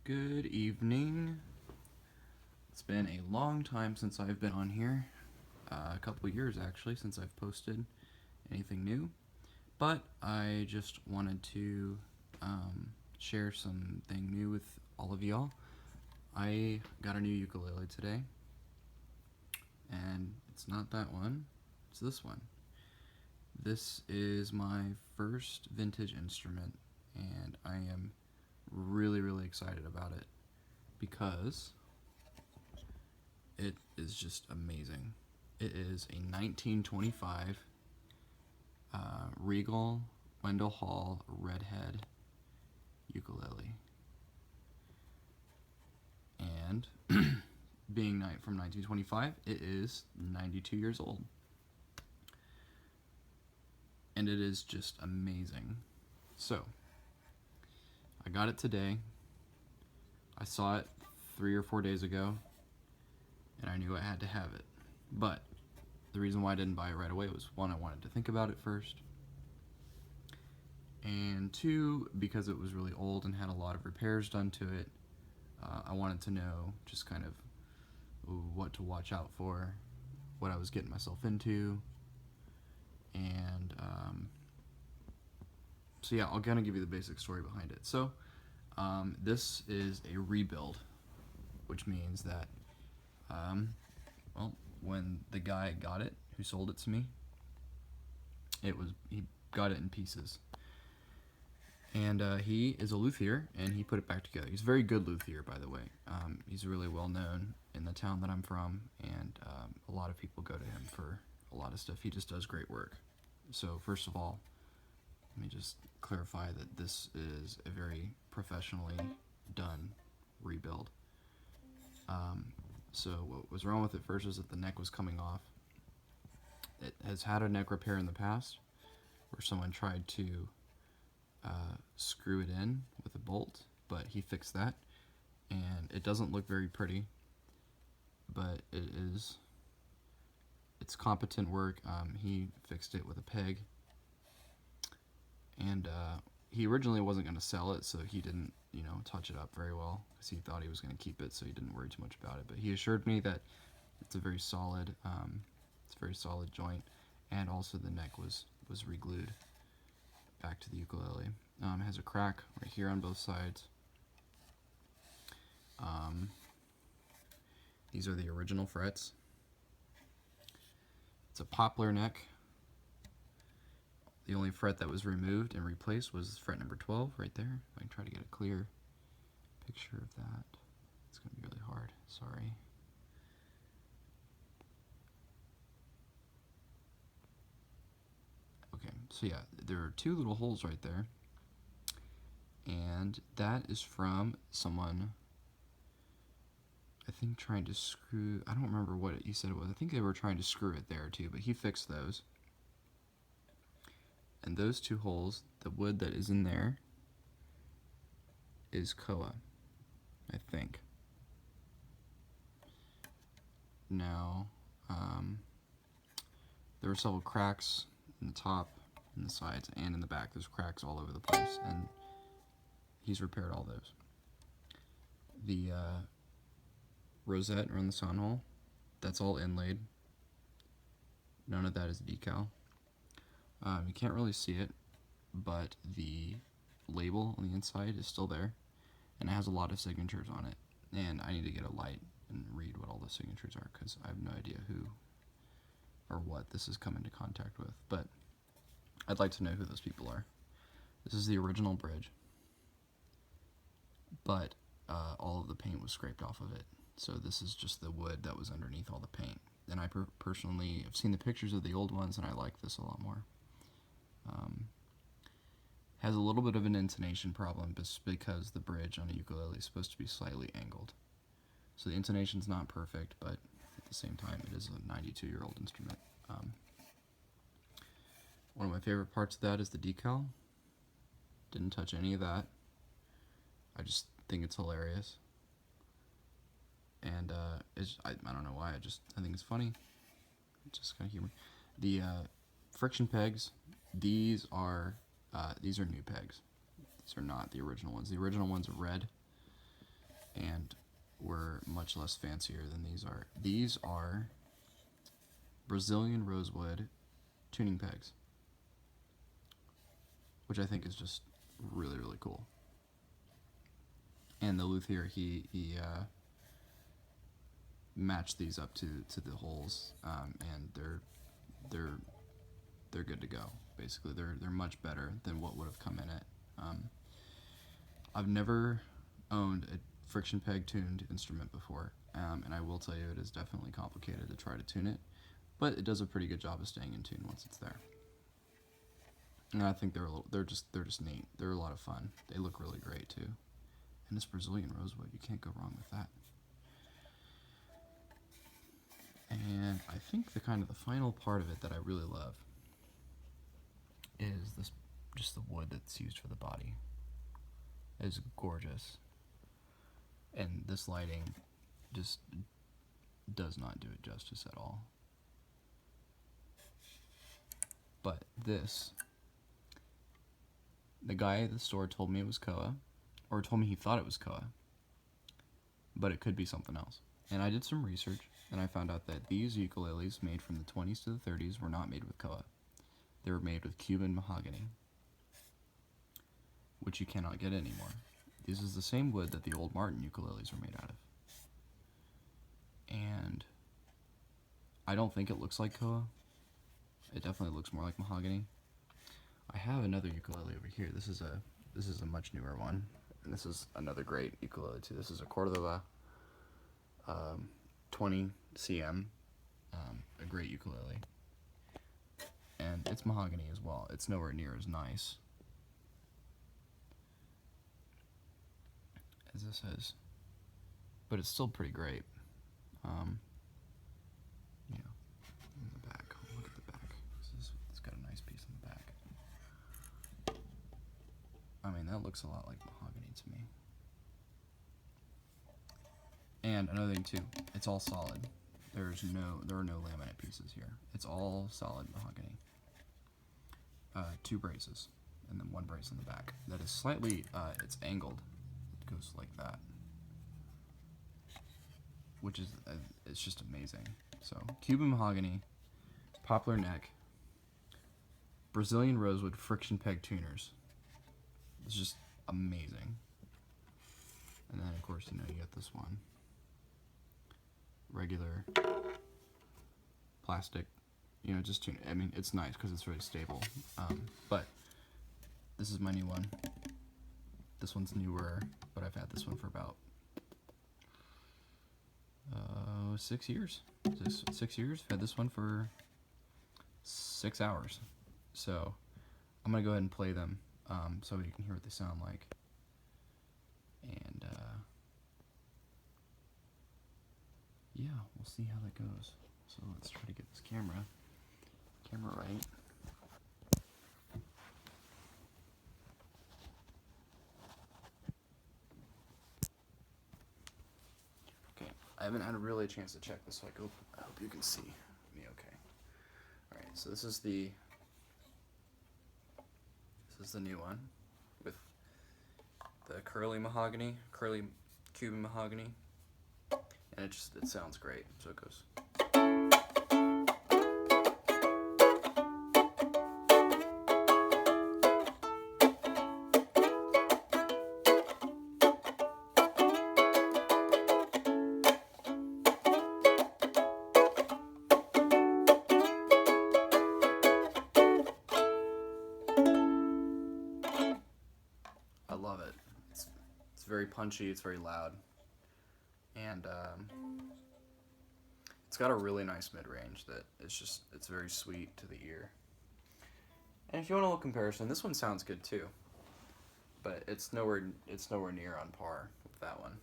Good evening. It's been a long time since I've been on here. A couple years actually since I've posted anything new. But I just wanted to share something new with all of y'all. I got a new ukulele today. And it's not that one, it's this one. This is my first vintage instrument, and I am really excited about it because it is just amazing. It is a 1925 Regal Red Head ukulele, and being from 1925, it is 92 years old, and it is just amazing. So I got it today. I saw it 3 or 4 days ago, and I knew I had to have it. But the reason why I didn't buy it right away was, one, I wanted to think about it first, and two, because it was really old and had a lot of repairs done to it. I wanted to know just kind of what to watch out for, what I was getting myself into, and so yeah, I'll kind of give you the basic story behind it. So this is a rebuild, which means that well, when the guy got it, who sold it to me, he got it in pieces. And he is a luthier, and he put it back together. He's a very good luthier, by the way. He's really well known in the town that I'm from, and a lot of people go to him for a lot of stuff. He just does great work. So first of all, let me just clarify that this is a very professionally done rebuild. So what was wrong with it first is that the neck was coming off. It has had a neck repair in the past, where someone tried to screw it in with a bolt, but he fixed that, and it doesn't look very pretty, but it's competent work. He fixed it with a peg, and he originally wasn't going to sell it, so he didn't touch it up very well, because he thought he was going to keep it, so he didn't worry too much about it. But he assured me that it's a very solid joint, and also the neck was re-glued back to the ukulele. It has a crack right here on both sides. These are the original frets. It's a poplar neck. The only fret that was removed and replaced was fret number 12 right there. I can try to get a clear picture of that. It's going to be really hard, sorry. Okay, so yeah, there are 2 little holes right there, and that is from someone, I think, trying to screw, I don't remember what he said it was. I think they were trying to screw it there too, but he fixed those. And those 2 holes, the wood that is in there is koa, I think. Now, there were several cracks in the top, in the sides, and in the back. There's cracks all over the place, and he's repaired all those. The rosette around the sound hole, that's all inlaid. None of that is decal. You can't really see it, but the label on the inside is still there, and it has a lot of signatures on it. And I need to get a light and read what all the signatures are, because I have no idea who or what this has come into contact with. But I'd like to know who those people are. This is the original bridge, but all of the paint was scraped off of it. So this is just the wood that was underneath all the paint. And I personally have seen the pictures of the old ones, and I like this a lot more. Has a little bit of an intonation problem, just because the bridge on a ukulele is supposed to be slightly angled. So the intonation's not perfect, but at the same time, it is a 92-year-old instrument. One of my favorite parts of that is the decal. Didn't touch any of that. I just think it's hilarious. And I don't know why, I think it's funny. It's just kind of humor. The friction pegs, these are new pegs. These are not the original ones. The original ones are red. and were much less fancier than these are. These are Brazilian rosewood tuning pegs, which I think is just really, really cool. And the luthier, he matched these up to the holes, and they're good to go. Basically, they're much better than what would have come in it. I've never owned a friction peg tuned instrument before, and I will tell you it is definitely complicated to try to tune it, but it does a pretty good job of staying in tune once it's there. And I think they're just neat. They're a lot of fun. They look really great too. And this Brazilian rosewood, you can't go wrong with that. And I think the final part of it that I really love is this, just the wood that's used for the body. It is gorgeous. And this lighting just does not do it justice at all. But this, the guy at the store told me it was koa, or told me he thought it was koa, but it could be something else. And I did some research, and I found out that these ukuleles made from the 20s to the 30s were not made with koa. They were made with Cuban mahogany, which you cannot get anymore. This is the same wood that the old Martin ukuleles were made out of. And I don't think it looks like koa. It definitely looks more like mahogany. I have another ukulele over here. This is a much newer one, and this is another great ukulele too. This is a Cordoba 20 cm, a great ukulele, and it's mahogany as well. It's nowhere near as nice as this is, but it's still pretty great. Yeah, in the back. Look at the back. It's got a nice piece in the back. I mean, that looks a lot like mahogany to me. And another thing too, it's all solid. There are no laminate pieces here. It's all solid mahogany. 2 braces, and then 1 brace in the back. That is slightly, it's angled. It goes like that, which is, it's just amazing. So, Cuban mahogany, poplar neck, Brazilian rosewood friction peg tuners. It's just amazing. And then, of course, you get this one. Regular plastic, just tune. I mean, it's nice because it's really stable. But this is my new one. This one's newer, but I've had this one for about 6 years. 6 years. I've had this one for 6 hours. So I'm gonna go ahead and play them so you can hear what they sound like. And yeah, we'll see how that goes. So let's try to get this camera right. Okay, I haven't had really a chance to check this, so I hope you can see me okay. All right, so this is the new one with the curly Cuban mahogany. And it sounds great. So it goes. I love it. It's very punchy. It's very loud. And it's got a really nice mid-range that it's very sweet to the ear. And if you want a little comparison, this one sounds good too, but it's nowhere near on par with that one.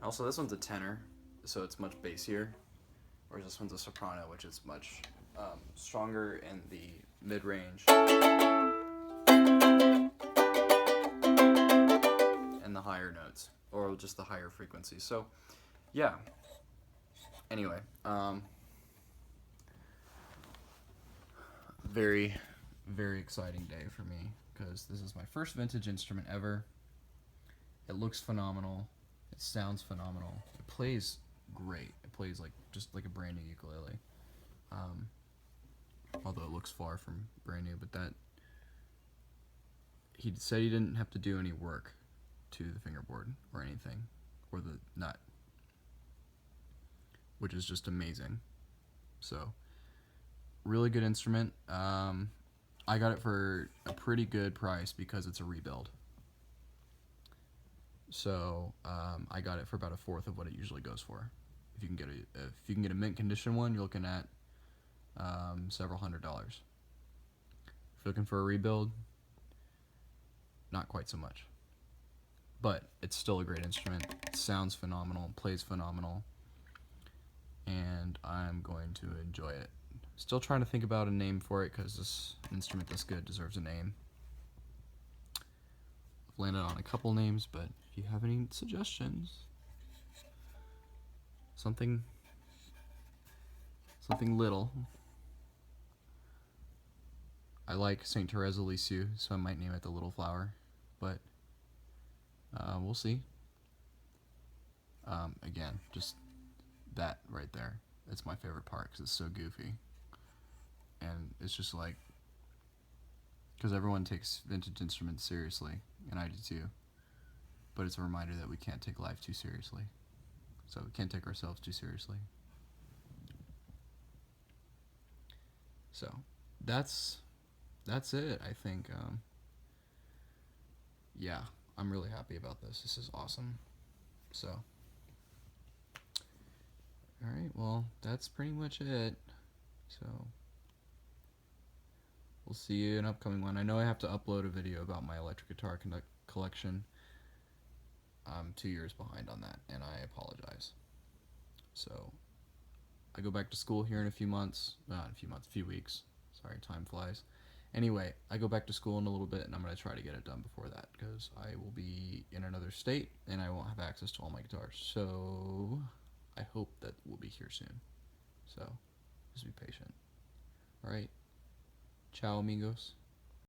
Also, this one's a tenor, so it's much bassier, whereas this one's a soprano, which is much stronger in the mid-range and the higher notes, or just the higher frequencies. So, yeah. Anyway, very, very exciting day for me because this is my first vintage instrument ever. It looks phenomenal. It sounds phenomenal. It plays great. It plays like just like a brand new ukulele. Although it looks far from brand new, but that he said he didn't have to do any work to the fingerboard or anything, or the nut, which is just amazing. So, really good instrument. I got it for a pretty good price because it's a rebuild. So I got it for about a fourth of what it usually goes for. If you can get a mint condition one, you're looking at several $100s. If you're looking for a rebuild, not quite so much. But it's still a great instrument. It sounds phenomenal, plays phenomenal, and I'm going to enjoy it. Still trying to think about a name for it because this instrument this good deserves a name. I've landed on a couple names, but if you have any suggestions, something little. I like St. Teresa Lisieux, so I might name it the Little Flower, but we'll see. Again, just that right there. It's my favorite part because it's so goofy. And it's just like, because everyone takes vintage instruments seriously, and I do too. But it's a reminder that we can't take life too seriously. So we can't take ourselves too seriously. So that's it, I think. Yeah, I'm really happy about this. This is awesome. So, alright, well, that's pretty much it. So, we'll see you in an upcoming one. I know I have to upload a video about my electric guitar collection. I'm 2 years behind on that, and I apologize. So, I go back to school here in a few weeks. Sorry, time flies. Anyway, I go back to school in a little bit, and I'm going to try to get it done before that, because I will be in another state, and I won't have access to all my guitars. So, I hope that we'll be here soon. So, just be patient. Alright. Ciao, amigos.